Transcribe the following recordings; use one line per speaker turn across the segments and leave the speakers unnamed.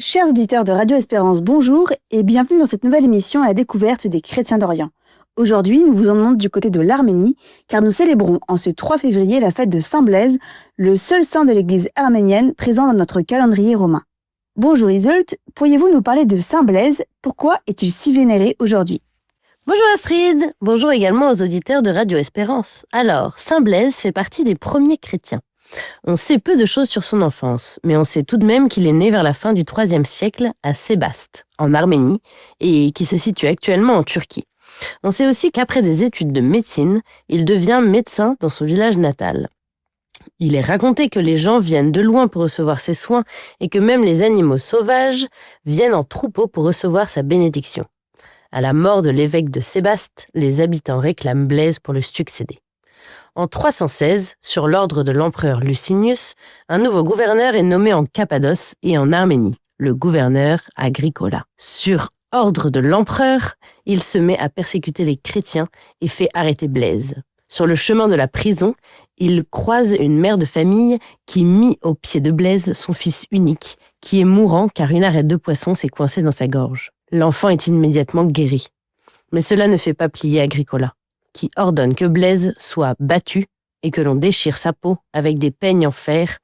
Chers auditeurs de Radio Espérance, bonjour et bienvenue dans cette nouvelle émission à la découverte des chrétiens d'Orient. Aujourd'hui, nous vous emmenons du côté de l'Arménie, car nous célébrons en ce 3 février la fête de Saint Blaise, le seul saint de l'Église arménienne présent dans notre calendrier romain. Bonjour Iseult, pourriez-vous nous parler de Saint Blaise? Pourquoi est-il si vénéré aujourd'hui?
Bonjour Astrid, bonjour également aux auditeurs de Radio Espérance. Alors, Saint Blaise fait partie des premiers chrétiens. On sait peu de choses sur son enfance, mais on sait tout de même qu'il est né vers la fin du IIIe siècle à Sébaste, en Arménie, et qui se situe actuellement en Turquie. On sait aussi qu'après des études de médecine, il devient médecin dans son village natal. Il est raconté que les gens viennent de loin pour recevoir ses soins et que même les animaux sauvages viennent en troupeau pour recevoir sa bénédiction. À la mort de l'évêque de Sébaste, les habitants réclament Blaise pour le succéder. En 316, sur l'ordre de l'empereur Licinius, un nouveau gouverneur est nommé en Cappadoce et en Arménie, le gouverneur Agricola. Sur ordre de l'empereur, il se met à persécuter les chrétiens et fait arrêter Blaise. Sur le chemin de la prison, il croise une mère de famille qui mit au pied de Blaise son fils unique, qui est mourant car une arête de poisson s'est coincée dans sa gorge. L'enfant est immédiatement guéri. Mais cela ne fait pas plier Agricola, qui ordonne que Blaise soit battu et que l'on déchire sa peau avec des peignes en fer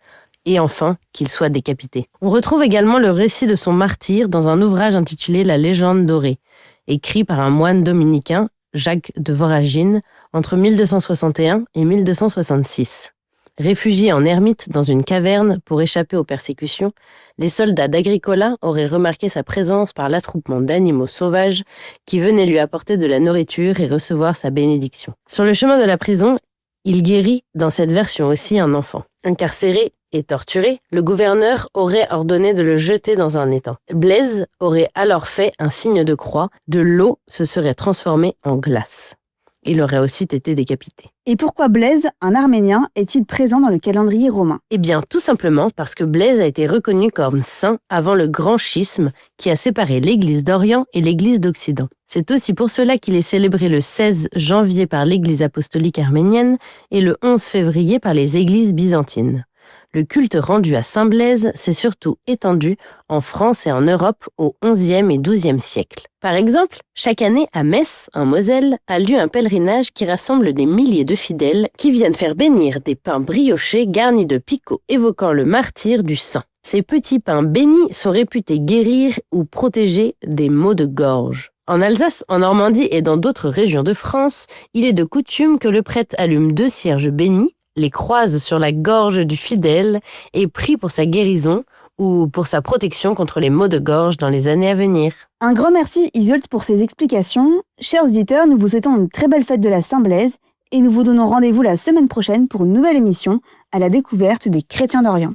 et enfin qu'il soit décapité. On retrouve également le récit de son martyre dans un ouvrage intitulé La légende dorée, écrit par un moine dominicain, Jacques de Voragine, entre 1261 et 1266. Réfugié en ermite dans une caverne pour échapper aux persécutions, les soldats d'Agricola auraient remarqué sa présence par l'attroupement d'animaux sauvages qui venaient lui apporter de la nourriture et recevoir sa bénédiction. Sur le chemin de la prison, il guérit dans cette version aussi un enfant. Incarcéré et torturé, le gouverneur aurait ordonné de le jeter dans un étang. Blaise aurait alors fait un signe de croix, de l'eau se serait transformée en glace. Il aurait aussi été décapité.
Et pourquoi Blaise, un Arménien, est-il présent dans le calendrier romain?
Eh bien, tout simplement parce que Blaise a été reconnu comme saint avant le grand schisme qui a séparé l'Église d'Orient et l'Église d'Occident. C'est aussi pour cela qu'il est célébré le 16 janvier par l'Église apostolique arménienne et le 11 février par les églises byzantines. Le culte rendu à Saint Blaise s'est surtout étendu en France et en Europe au XIe et XIIe siècle. Par exemple, chaque année à Metz, en Moselle, a lieu un pèlerinage qui rassemble des milliers de fidèles qui viennent faire bénir des pains briochés garnis de picots évoquant le martyre du saint. Ces petits pains bénis sont réputés guérir ou protéger des maux de gorge. En Alsace, en Normandie et dans d'autres régions de France, il est de coutume que le prêtre allume 2 cierges bénis, les croise sur la gorge du fidèle et prie pour sa guérison ou pour sa protection contre les maux de gorge dans les années à venir.
Un grand merci Iseult pour ces explications. Chers auditeurs, nous vous souhaitons une très belle fête de la Saint-Blaise et nous vous donnons rendez-vous la semaine prochaine pour une nouvelle émission à la découverte des chrétiens d'Orient.